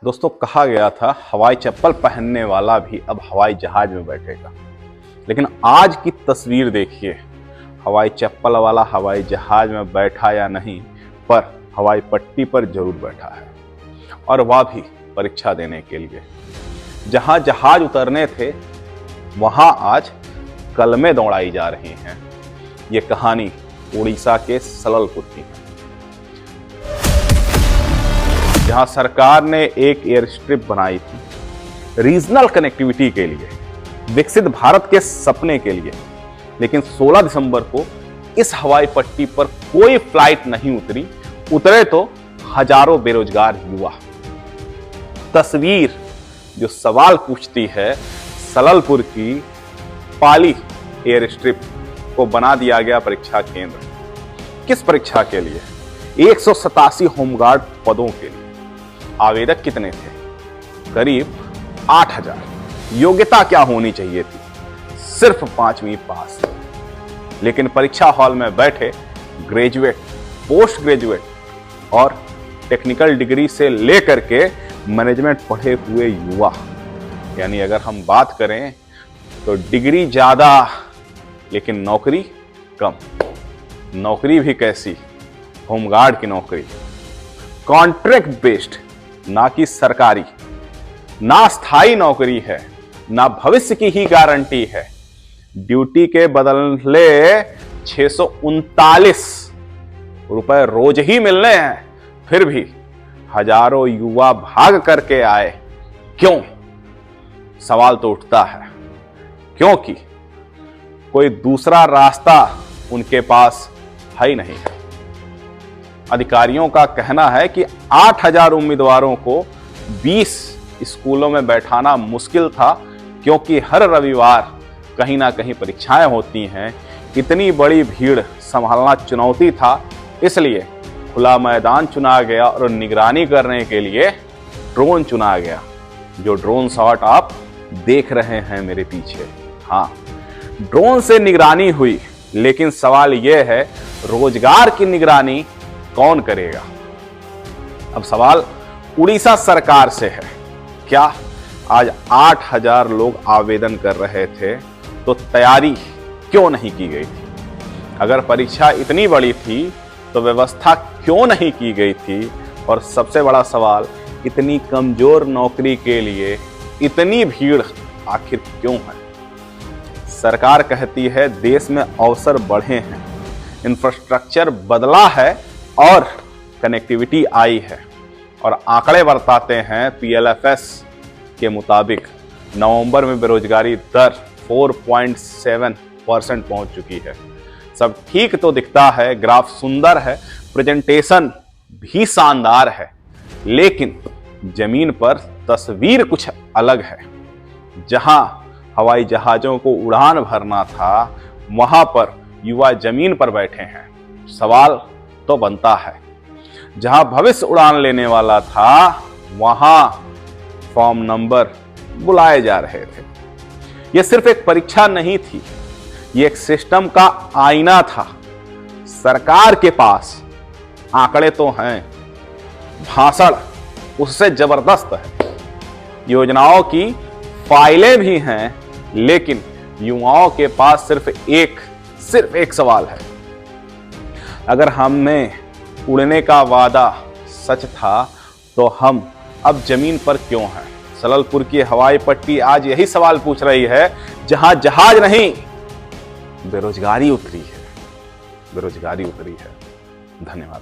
दोस्तों, कहा गया था हवाई चप्पल पहनने वाला भी अब हवाई जहाज में बैठेगा। लेकिन आज की तस्वीर देखिए, हवाई चप्पल वाला हवाई जहाज में बैठा या नहीं, पर हवाई पट्टी पर जरूर बैठा है, और वह भी परीक्षा देने के लिए। जहां जहाज उतरने थे वहां आज कलमें दौड़ाई जा रही हैं। ये कहानी उड़ीसा के सललपुर की है, जहां सरकार ने एक एयर स्ट्रिप बनाई थी रीजनल कनेक्टिविटी के लिए, विकसित भारत के सपने के लिए। लेकिन 16 दिसंबर को इस हवाई पट्टी पर कोई फ्लाइट नहीं उतरे तो हजारों बेरोजगार युवा। तस्वीर जो सवाल पूछती है, सललपुर की पाली एयर स्ट्रिप को बना दिया गया परीक्षा केंद्र। किस परीक्षा के लिए? 187 होमगार्ड पदों के लिए। आवेदक कितने थे? करीब 8000। योग्यता क्या होनी चाहिए थी? सिर्फ 5वीं पास। लेकिन परीक्षा हॉल में बैठे ग्रेजुएट, पोस्ट ग्रेजुएट और टेक्निकल डिग्री से लेकर के मैनेजमेंट पढ़े हुए युवा। यानी अगर हम बात करें तो डिग्री ज्यादा लेकिन नौकरी कम। नौकरी भी कैसी? होमगार्ड की नौकरी, कॉन्ट्रैक्ट बेस्ड, ना कि सरकारी। ना स्थायी नौकरी है, ना भविष्य की ही गारंटी है। ड्यूटी के बदले 639 रुपए रोज ही मिलने हैं, फिर भी हजारों युवा भाग करके आए। क्यों? सवाल तो उठता है, क्योंकि कोई दूसरा रास्ता उनके पास है ही नहीं है। अधिकारियों का कहना है कि 8000 उम्मीदवारों को 20 स्कूलों में बैठाना मुश्किल था, क्योंकि हर रविवार कहीं ना कहीं परीक्षाएं होती हैं। इतनी बड़ी भीड़ संभालना चुनौती था, इसलिए खुला मैदान चुना गया और निगरानी करने के लिए ड्रोन चुना गया। जो ड्रोन शॉट आप देख रहे हैं मेरे पीछे, हाँ, ड्रोन से निगरानी हुई। लेकिन सवाल यह है, रोजगार की निगरानी कौन करेगा? अब सवाल उड़ीसा सरकार से है। क्या आज 8000 लोग आवेदन कर रहे थे तो तैयारी क्यों नहीं की गई थी? अगर परीक्षा इतनी बड़ी थी तो व्यवस्था क्यों नहीं की गई थी? और सबसे बड़ा सवाल, इतनी कमजोर नौकरी के लिए इतनी भीड़ आखिर क्यों है? सरकार कहती है देश में अवसर बढ़े हैं, इंफ्रास्ट्रक्चर बदला है और कनेक्टिविटी आई है। और आंकड़े बताते हैं PLFS के मुताबिक नवंबर में बेरोजगारी दर 4.7% पहुंच चुकी है। सब ठीक तो दिखता है, ग्राफ सुंदर है, प्रेजेंटेशन भी शानदार है, लेकिन जमीन पर तस्वीर कुछ अलग है। जहां हवाई जहाजों को उड़ान भरना था, वहां पर युवा जमीन पर बैठे हैं। सवाल तो बनता है, जहां भविष्य उड़ान लेने वाला था, वहां फॉर्म नंबर बुलाए जा रहे थे। यह सिर्फ एक परीक्षा नहीं थी, यह एक सिस्टम का आईना था। सरकार के पास आंकड़े तो हैं, भाषण उससे जबरदस्त है, योजनाओं की फाइलें भी हैं, लेकिन युवाओं के पास सिर्फ एक सवाल है। अगर हमें उड़ने का वादा सच था तो हम अब जमीन पर क्यों हैं? सललपुर की हवाई पट्टी आज यही सवाल पूछ रही है, जहां जहाज नहीं, बेरोजगारी उतरी है। धन्यवाद।